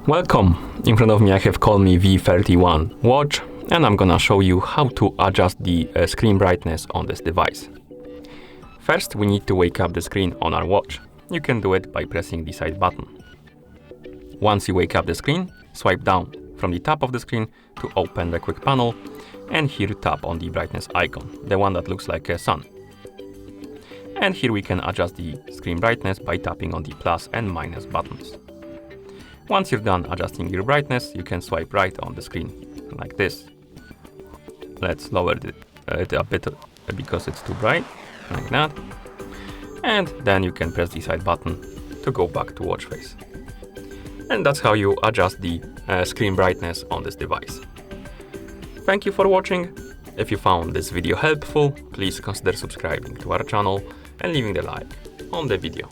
Welcome! In front of me I have COLMI V31 watch, and I'm gonna show you how to adjust the screen brightness on this device. First, we need to wake up the screen on our watch. You can do it by pressing the side button. Once you wake up the screen, swipe down from the top of the screen to open the quick panel, and here tap on the brightness icon, the one that looks like a sun. And here we can adjust the screen brightness by tapping on the plus and minus buttons. Once you're done adjusting your brightness, you can swipe right on the screen, like this. Let's lower it a bit because it's too bright, like that. And then you can press the side button to go back to watch face. And that's how you adjust the screen brightness on this device. Thank you for watching. If you found this video helpful, please consider subscribing to our channel and leaving the like on the video.